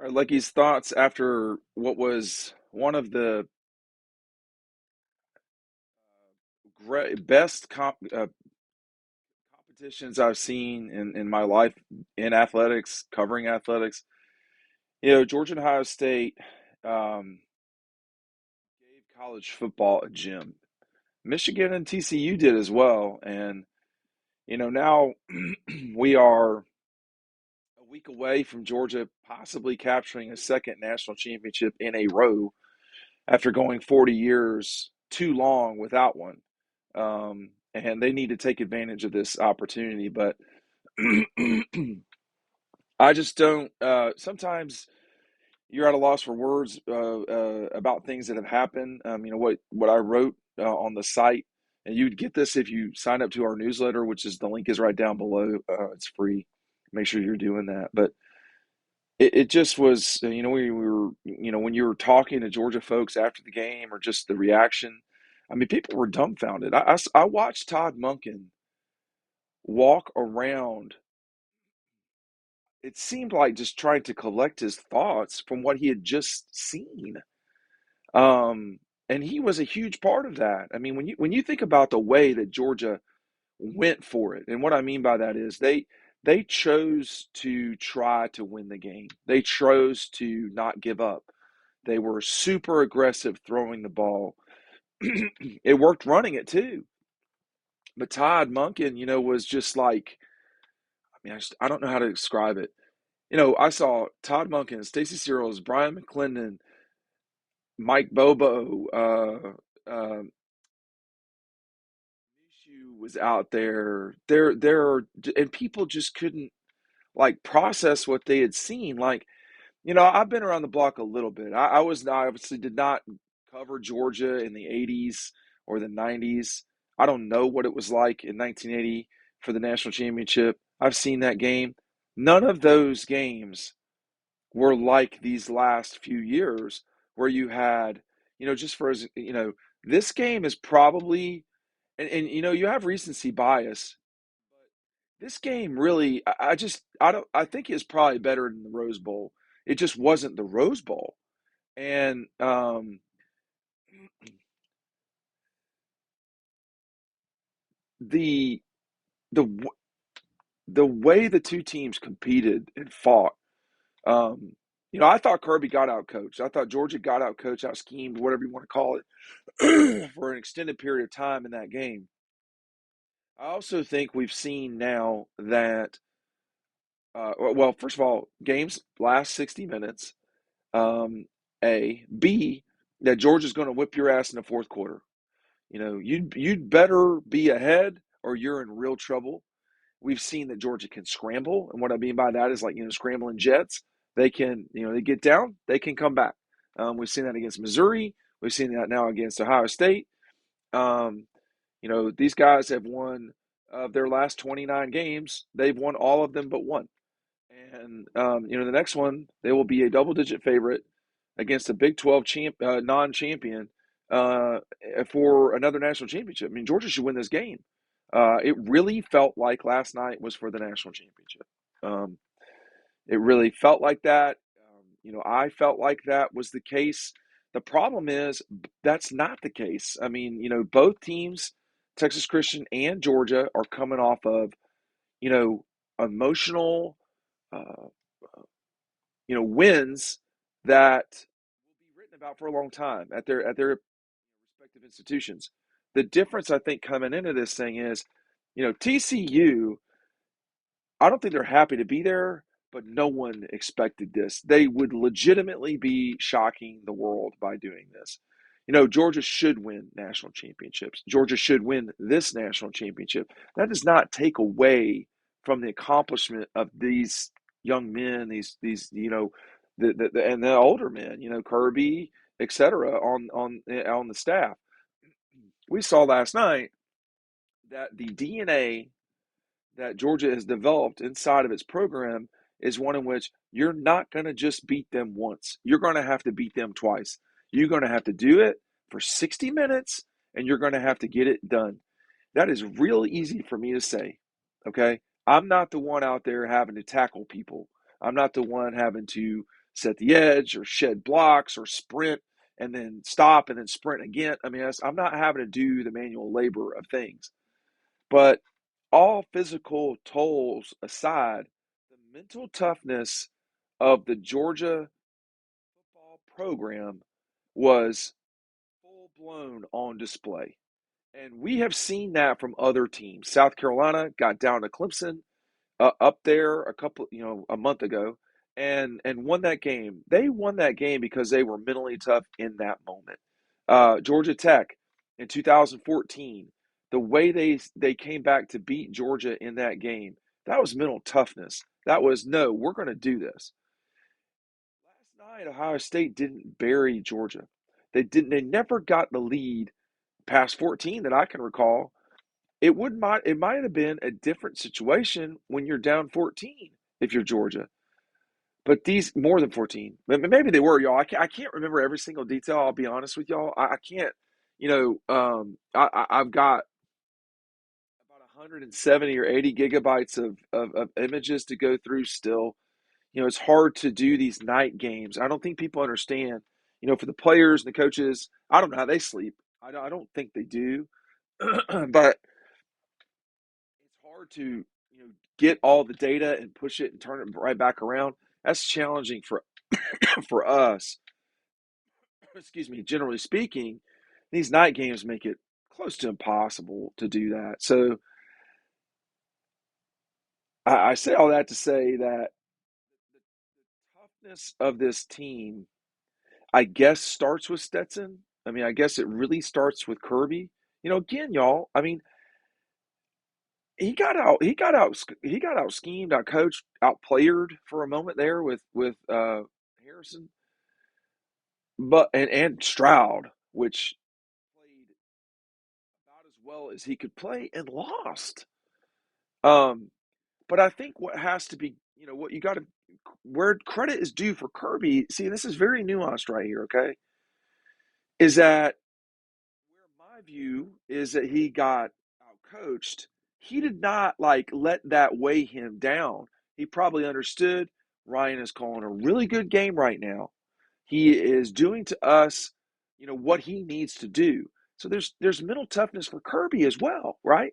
All right, Lucky's thoughts after what was one of the best competitions I've seen in my life in athletics, covering athletics. Georgia and Ohio State um, gave college football a gym. Michigan and TCU did as well. And, now we are a week away from Georgia possibly capturing a second national championship in a row after going 40 years too long without one. And they need to take advantage of this opportunity. But I just don't. Sometimes you're at a loss for words about things that have happened. What I wrote on the site, and you'd get this if you sign up to our newsletter, which is the link is right down below. It's free. Make sure you're doing that. But it just was, we were, when you were talking to Georgia folks after the game or just the reaction, I mean, people were dumbfounded. I watched Todd Monken walk around. It seemed like just trying to collect his thoughts from what he had just seen. And he was a huge part of that. I mean, when you think about the way that Georgia went for it, and what I mean by that is they chose to try to win the game. They chose to not give up. They were super aggressive throwing the ball. It worked running it too. But Todd Monken, was just like, I mean, I don't know how to describe it. I saw Todd Monken, Stacey Searles, Brian McClendon, Mike Bobo, Minshew was out there. And people just couldn't like process what they had seen. Like, I've been around the block a little bit. I obviously did not cover Georgia in the 80s or the 90s. I don't know what it was like in 1980 for the national championship. I've seen that game. None of those games were like these last few years where you had, just for as, this game is probably, and you have recency bias. This game really, I think is probably better than the Rose Bowl. It just wasn't the Rose Bowl. And the the the way the two teams competed and fought, I thought Kirby got out coached. I thought Georgia got out coached, out schemed, whatever you want to call it, for an extended period of time in that game. I also think we've seen now that, well, first of all, games last 60 minutes. A, B, that Georgia's going to whip your ass in the fourth quarter. You'd better be ahead or you're in real trouble. We've seen that Georgia can scramble, and what I mean by that is like scrambling jets. They can they get down, they can come back. We've seen that against Missouri. We've seen that now against Ohio State. Um, these guys have won of their last 29 games. They've won all of them but one. And the next one they will be a double-digit favorite against a Big 12 non-champion uh, for another national championship. I mean, Georgia should win this game. It really felt like last night was for the national championship. Um, it really felt like that. I felt like that was the case. The problem is that's not the case. I mean, both teams, Texas Christian and Georgia, are coming off of, you know, emotional, uh, wins that will be written about for a long time at their respective institutions. The difference I think coming into this thing is, TCU, I don't think they're happy to be there, but no one expected this. They would legitimately be shocking the world by doing this. Georgia should win national championships. Georgia should win this national championship. That does not take away from the accomplishment of these young men, these and the older men, Kirby, etc. on the staff. We saw last night that the DNA that Georgia has developed inside of its program is one in which you're not going to just beat them once. You're going to have to beat them twice. You're going to have to do it for 60 minutes and you're going to have to get it done. That is real easy for me to say. Okay. I'm not the one out there having to tackle people. I'm not the one having to set the edge or shed blocks or sprint and then stop and then sprint again. I mean, I'm not having to do the manual labor of things. But all physical tolls aside, the mental toughness of the Georgia football program was full blown on display. And we have seen that from other teams. South Carolina got down to Clemson up there a month ago, and won that game. They won that game because they were mentally tough in that moment. Georgia Tech in 2014, the way they came back to beat Georgia in that game, that was mental toughness. That was no, we're going to do this. Last night, Ohio State didn't bury Georgia. They didn't. They never got the lead past 14 that I can recall. It might have been a different situation when you're down 14 if you're Georgia. But these more than 14. Maybe they were, y'all. I can't remember every single detail. I'll be honest with y'all. I can't, I've got about 170 or 80 gigabytes of images to go through still. It's hard to do these night games. I don't think people understand, for the players and the coaches, I don't know how they sleep. I don't think they do. But it's hard to get all the data and push it and turn it right back around. That's challenging for for us. Excuse me. Generally speaking, these night games make it close to impossible to do that. So I say all that to say that the toughness of this team, I guess, starts with Stetson. I mean, I guess it really starts with Kirby. Again, y'all. I mean, he got out schemed, out coached, out playered for a moment there with Harrison, but and Stroud, which played about as well as he could play and lost. Um, but I think what has to be, what you got to, where credit is due for Kirby. See, this is very nuanced right here. Okay, is that where my view is that he got out coached. He did not like let that weigh him down. He probably understood Ryan is calling a really good game right now. He is doing to us, what he needs to do. So there's mental toughness for Kirby as well, right?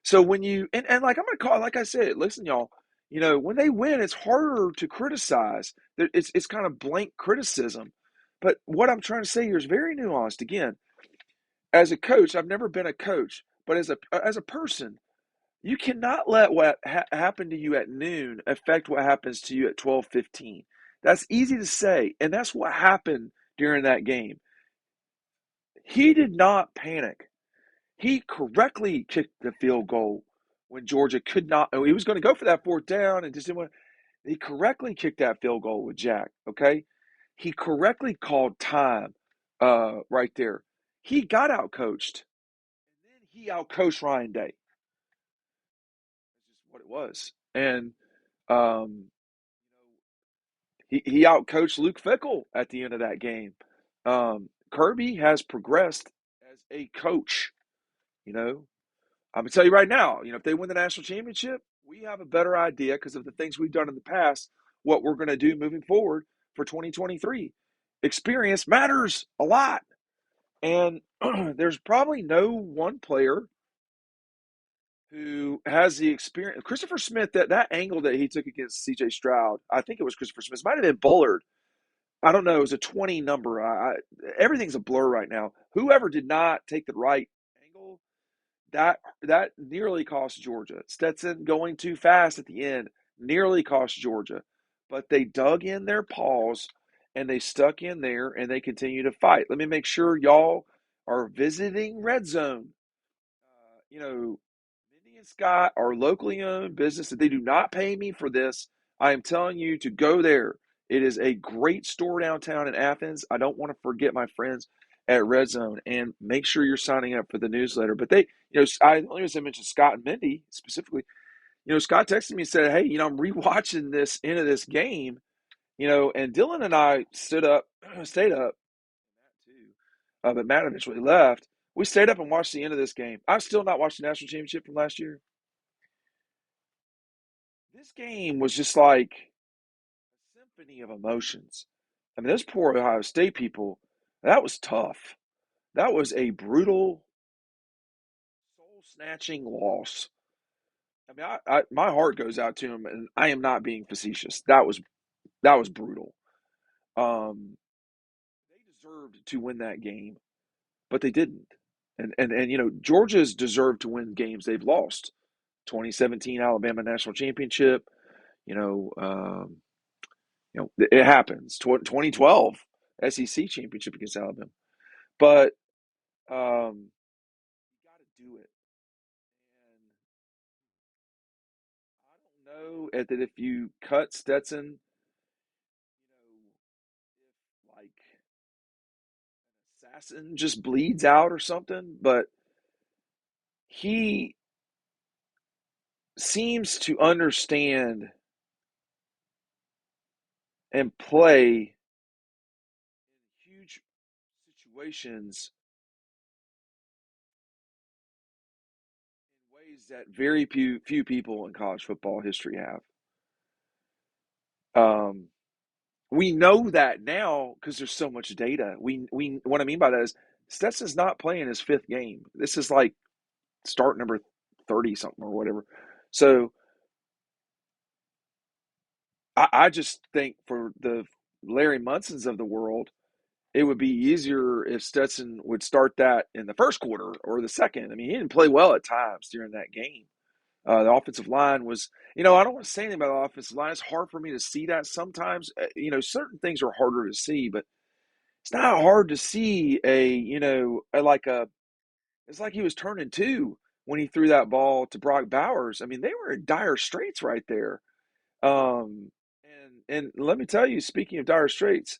So when you and like I'm gonna call, like I said, listen, y'all, when they win, it's harder to criticize. It's kind of blank criticism. But what I'm trying to say here is very nuanced. Again, as a coach, I've never been a coach, but as a person, you cannot let what happened to you at noon affect what happens to you at 12:15. That's easy to say, and that's what happened during that game. He did not panic. He correctly kicked the field goal when Georgia could not. He was going to go for that fourth down and just didn't want. He correctly kicked that field goal with Jack. Okay, he correctly called time right there. He got out coached, and then he out coached Ryan Day. That's just what it was, and um, he out coached Luke Fickell at the end of that game. Kirby has progressed as a coach. You know, I'm gonna tell you right now. If they win the national championship, we have a better idea because of the things we've done in the past. What we're going to do moving forward for 2023. Experience matters a lot, and there's probably no one player who has the experience. Christopher Smith, that angle that he took against C.J. Stroud, I think it was Christopher Smith. It might have been Bullard. I don't know. It was a 20 number. Everything's a blur right now. Whoever did not take the right angle, that nearly cost Georgia. Stetson going too fast at the end nearly cost Georgia. But they dug in their paws and they stuck in there and they continue to fight. Let me make sure y'all are visiting Red Zone. Mindy and Scott are locally owned business. They do not pay me for this. I am telling you to go there. It is a great store downtown in Athens. I don't want to forget my friends at Red Zone, and make sure you're signing up for the newsletter. But I only as I mentioned Scott and Mindy specifically. Scott texted me and said, "Hey, I'm rewatching this end of this game." And Dylan and I stayed up, too. But Matt eventually left. We stayed up and watched the end of this game. I've still not watched the national championship from last year. This game was just like cacophony of emotions. I mean, those poor Ohio State people, that was tough. That was a brutal, soul snatching loss. I mean, my heart goes out to him, and I am not being facetious. That was brutal. Um, they deserved to win that game, but they didn't. And Georgia's deserved to win games they've lost. 2017 Alabama national championship. You know, it happens. 2012 SEC championship against Alabama, but you got to do it. And I don't know that if you cut Stetson, if like assassin just bleeds out or something, but he seems to understand and play in huge situations in ways that very few people in college football history have. Um, we know that now because there's so much data. We what I mean by that is Stetson's not playing his fifth game. This is like start number 30 something or whatever. So I just think for the Larry Munsons of the world, it would be easier if Stetson would start that in the first quarter or the second. I mean, he didn't play well at times during that game. The offensive line was, I don't want to say anything about the offensive line. It's hard for me to see that sometimes. Certain things are harder to see, but it's not hard to see it's like he was turning two when he threw that ball to Brock Bowers. I mean, they were in dire straits right there. Um, and let me tell you, speaking of dire straits,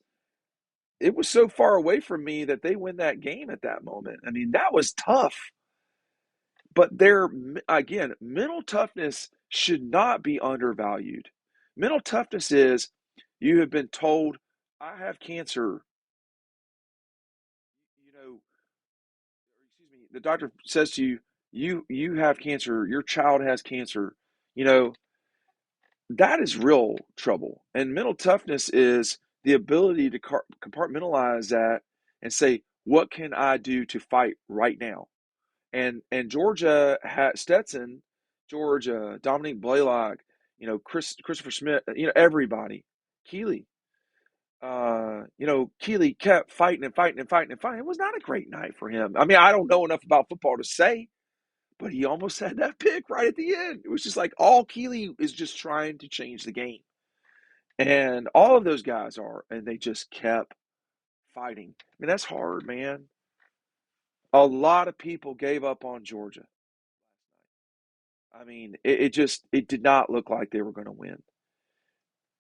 it was so far away from me that they win that game at that moment. I mean, that was tough. But again, mental toughness should not be undervalued. Mental toughness is you have been told, I have cancer. You know, excuse me, the doctor says to you, you have cancer, your child has cancer. You know, that is real trouble. And mental toughness is the ability to compartmentalize that and say, what can I do to fight right now? And Georgia had Stetson, Georgia, Dominique Blaylock, Christopher Smith, everybody, Keeley. Keeley kept fighting and fighting and fighting and fighting. It was not a great night for him. I mean, I don't know enough about football to say, but he almost had that pick right at the end. It was just like all Keeley is just trying to change the game. And all of those guys are, and they just kept fighting. I mean, that's hard, man. A lot of people gave up on Georgia. I mean, it did not look like they were going to win.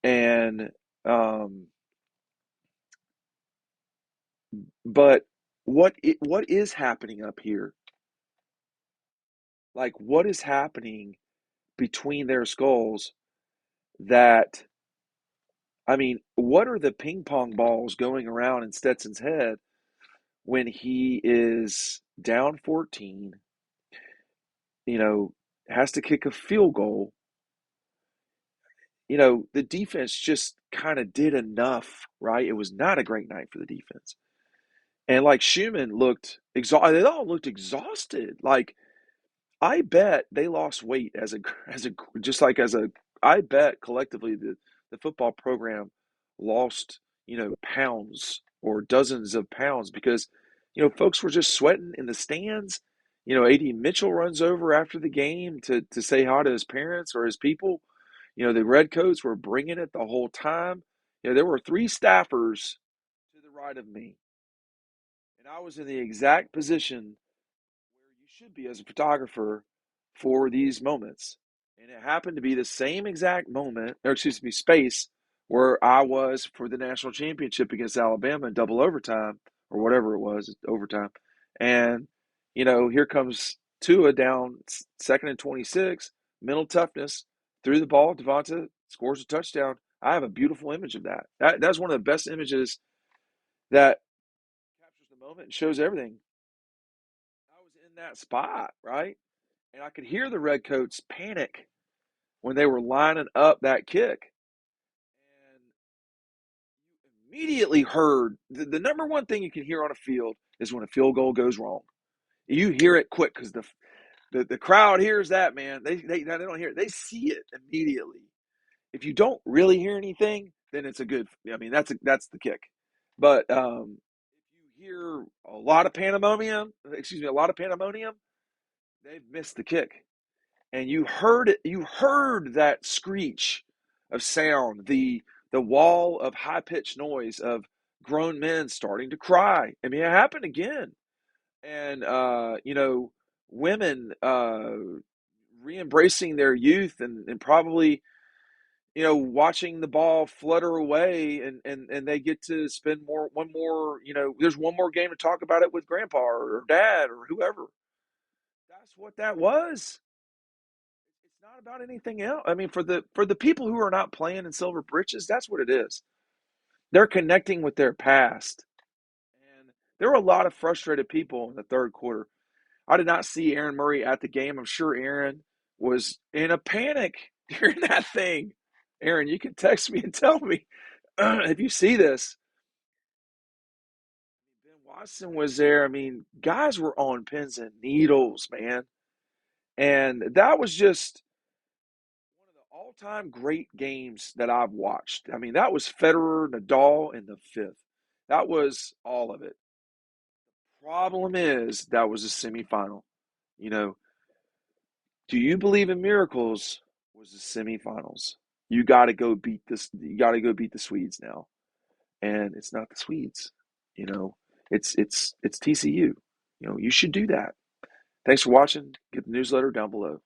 And um, but what is happening up here? Like, what is happening between their skulls that I mean, what are the ping pong balls going around in Stetson's head when he is down 14, you know, has to kick a field goal? The defense just kind of did enough, right? It was not a great night for the defense. And like Schumann looked exhausted. They all looked exhausted. Like I bet they lost weight as a just like as a I bet collectively the football program lost, pounds or dozens of pounds because folks were just sweating in the stands. AD Mitchell runs over after the game to say hi to his parents or his people. The Redcoats were bringing it the whole time. There were three staffers to the right of me, and I was in the exact position where you should be as a photographer for these moments. And it happened to be the same exact moment, or excuse me, space where I was for the national championship against Alabama in double overtime or whatever it was, overtime. And, here comes Tua down second and 26, mental toughness, threw the ball, Devonta scores a touchdown. I have a beautiful image of that. That's one of the best images that captures the moment and shows everything. I was in that spot, right? And I could hear the Redcoats panic when they were lining up that kick. Immediately heard the number one thing you can hear on a field is when a field goal goes wrong. You hear it quick because the crowd hears that, man. They don't hear it. They see it immediately. If you don't really hear anything, then it's a good. I mean, that's the kick. But if you hear a lot of pandemonium, they've missed the kick. And you heard it. You heard that screech of sound, the wall of high pitched noise of grown men starting to cry. I mean, it happened again, and women re-embracing their youth and probably watching the ball flutter away, and they get to spend one more, there's one more game to talk about it with grandpa or dad or whoever. That's what that was. It's not about anything else. I mean, for the people who are not playing in Silver Britches, that's what it is. They're connecting with their past. And there were a lot of frustrated people in the third quarter. I did not see Aaron Murray at the game. I'm sure Aaron was in a panic during that thing. Aaron, you can text me and tell me if you see this. Ben Watson was there. I mean, guys were on pins and needles, man. And that was just one of the all-time great games that I've watched. I mean, that was Federer, Nadal in the fifth. That was all of it. Problem is, that was a semifinal. You know, do you believe in miracles? Was the semifinals. You got to go beat this. You got to go beat the Swedes now, and it's not the Swedes. You know, it's TCU. You should do that. Thanks for watching. Get the newsletter down below.